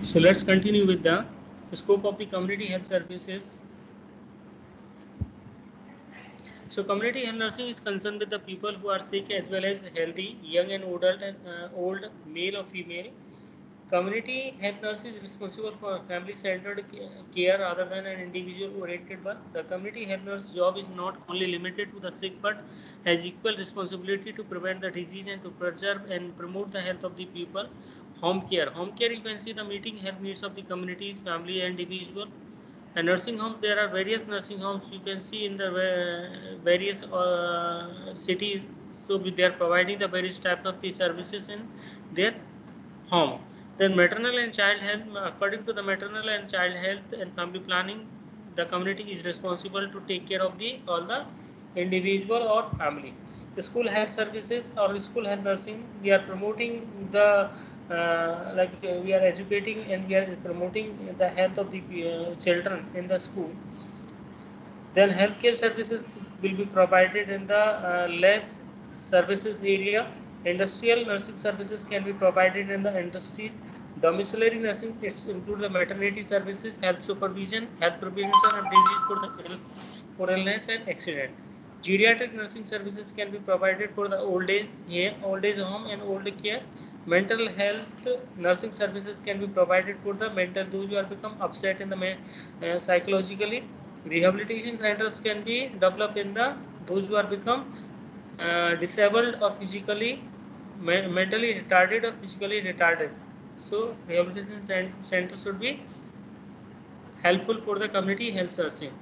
So let's continue with the scope of the community health services. So community health nursing is concerned with the people who are sick as well as healthy, young and old, male or female. Community health nurse is responsible for family-centered care rather than an individual-oriented one. The community health nurse job is not only limited to the sick but has equal responsibility to prevent the disease and to preserve and promote the health of the people. Home care. Home care, you can see the meeting health needs of the communities, family and individual. A nursing home, there are various nursing homes you can see in the various cities. So they are providing the various types of the services in their homes. Then maternal and child health, according to the maternal and child health and family planning, the community is responsible to take care of the all the individual or family. The school health services or school health nursing, we are promoting the we are educating and we are promoting the health of the children in the school. Then healthcare services will be provided in the less services area. Industrial nursing services can be provided in the industries. Domiciliary nursing, it includes the maternity services, health supervision, health prevention of disease for illness and accident. Geriatric nursing services can be provided for the old age home and old care. Mental health nursing services can be provided for the mental, those who are become upset in the psychologically. Rehabilitation centers can be developed in the those who are become disabled or physically, mentally retarded or physically retarded. So rehabilitation centers should be helpful for the community health nursing.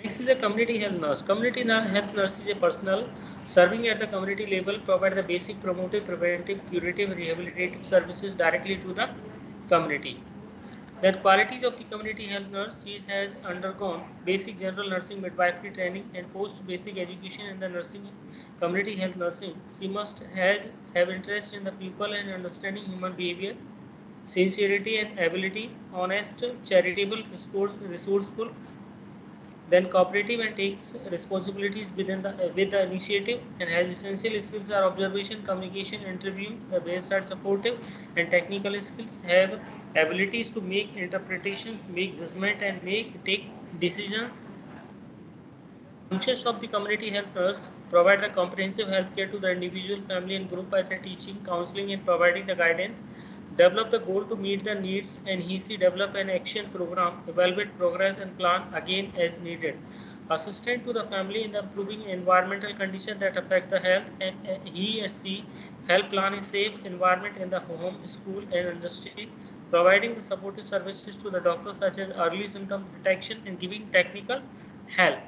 Next is the community health nurse. Community health nurse is a personnel serving at the community level, provide the basic promotive, preventive, curative, rehabilitative services directly to the community. The qualities of the community health nurse, she has undergone basic general nursing midwifery training and post basic education in the nursing community health nursing. She must have interest in the people and understanding human behavior, sincerity and ability, honest, charitable, resourceful, then cooperative and takes responsibilities within with the initiative and has essential skills are observation, communication, interview. The best are supportive and technical skills, have abilities to make interpretations, make judgment and take decisions. Functions of the community health nurse: provide the comprehensive health care to the individual, family and group by the teaching, counseling and providing the guidance. Develop the goal to meet the needs and he/she develop an action program, evaluate progress and plan again as needed. Assistant to the family in the improving environmental conditions that affect the health, and he or she help plan a safe environment in the home, school and industry. Providing the supportive services to the doctors such as early symptom detection and giving technical help.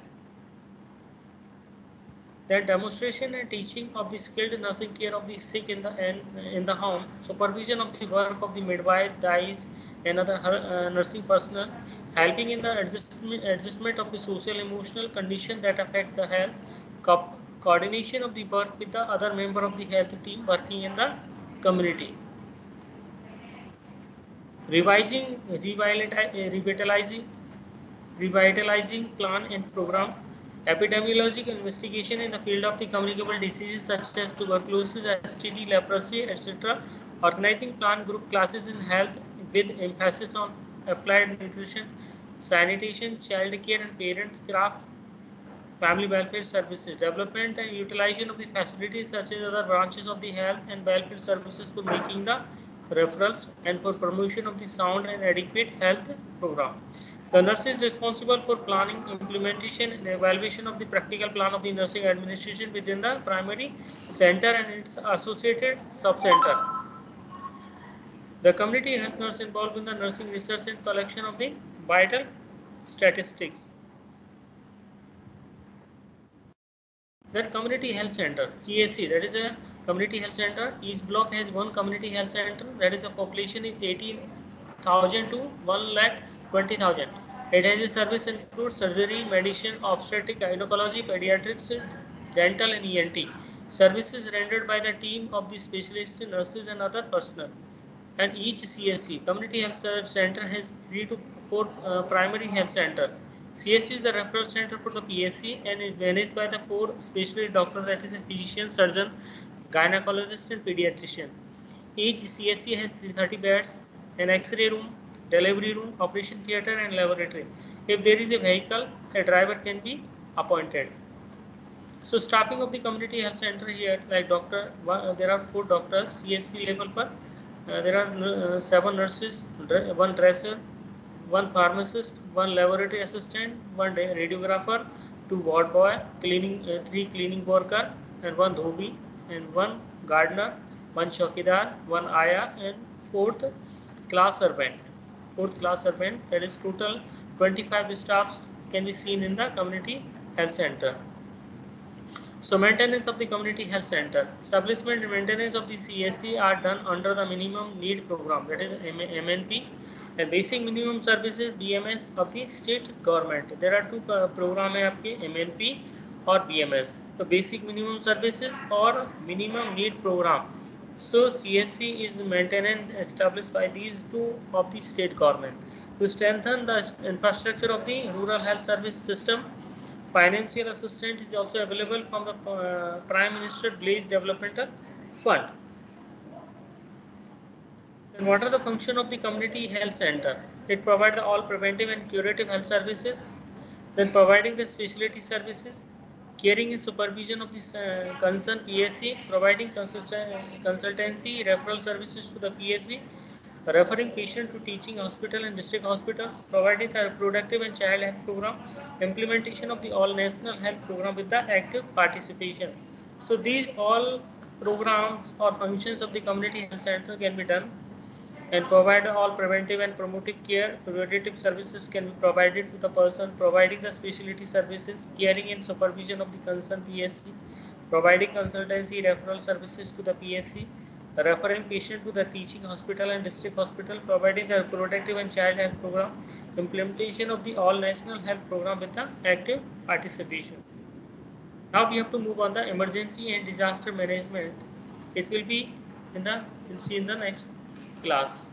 Then demonstration and teaching of the skilled nursing care of the sick in the home, supervision of the work of the midwife, dies, and other nursing personnel, helping in the adjustment of the social emotional condition that affect the health, coordination of the work with the other member of the health team working in the community. Revitalizing plan and program, epidemiological investigation in the field of the communicable diseases such as tuberculosis, STD, leprosy, etc. Organizing plan group classes in health with emphasis on applied nutrition, sanitation, child care and parents craft, family welfare services, development and utilization of the facilities such as other branches of the health and welfare services for making the referrals and for promotion of the sound and adequate health program. The nurse is responsible for planning, implementation and evaluation of the practical plan of the nursing administration within the primary center and its associated sub-center. The community health nurse involved in the nursing research and collection of the vital statistics. Then community health center, CSC, that is a community health center. Each block has one community health center. That is a population is 18,000 to 1,20,000. It has a service includes surgery, medicine, obstetric, gynecology, pediatrics, dental and ENT. Services rendered by the team of the specialist nurses and other personnel. And each CSC, community health center, has 3 to 4 primary health center. CSC is the referral center for the PSC and is managed by the 4 specialist doctors, that is a physician, surgeon, gynecologist and pediatrician. Each CSC has 330 beds, an X-ray room, delivery room, operation theatre and laboratory. If there is a vehicle, a driver can be appointed. So staffing of the community health center here, like there are 4 doctors CSC level per. There are 7 nurses, 1 dresser, 1 pharmacist, 1 laboratory assistant, 1 radiographer, 2 ward boy, 3 cleaning worker, and 1 dhobi, and 1 gardener, 1 chowkidar, 1 aya, and 4th class servant. 4th class servant. That is total 25 staffs can be seen in the community health center. So maintenance of the community health center. Establishment and maintenance of the CSC are done under the minimum need program, that is MNP, and basic minimum services BMS of the state government. There are 2 programs है आपके MNP और BMS. So basic minimum services or minimum need program. So CSC is maintained and established by these 2 of the state government to strengthen the infrastructure of the rural health service system. Financial assistance is also available from the Prime Minister Village Developmental Fund. Then what are the function of the community health center? It provides all preventive and curative health services, then providing the specialty services, caring and supervision of the concerned PSC, providing consultancy, referral services to the PSC, referring patient to teaching hospital and district hospitals, providing the reproductive and child health program, implementation of the all national health program with the active participation. So these all programs or functions of the community health center can be done and provide all preventive and promotive care. Preventative services can be provided to the person, providing the specialty services, caring and supervision of the concerned PSC, providing consultancy referral services to the PSC, referring patient to the teaching hospital and district hospital, providing the reproductive and child health program, implementation of the all national health program with the active participation. Now we have to move on the emergency and disaster management. It will be we'll see in the next class.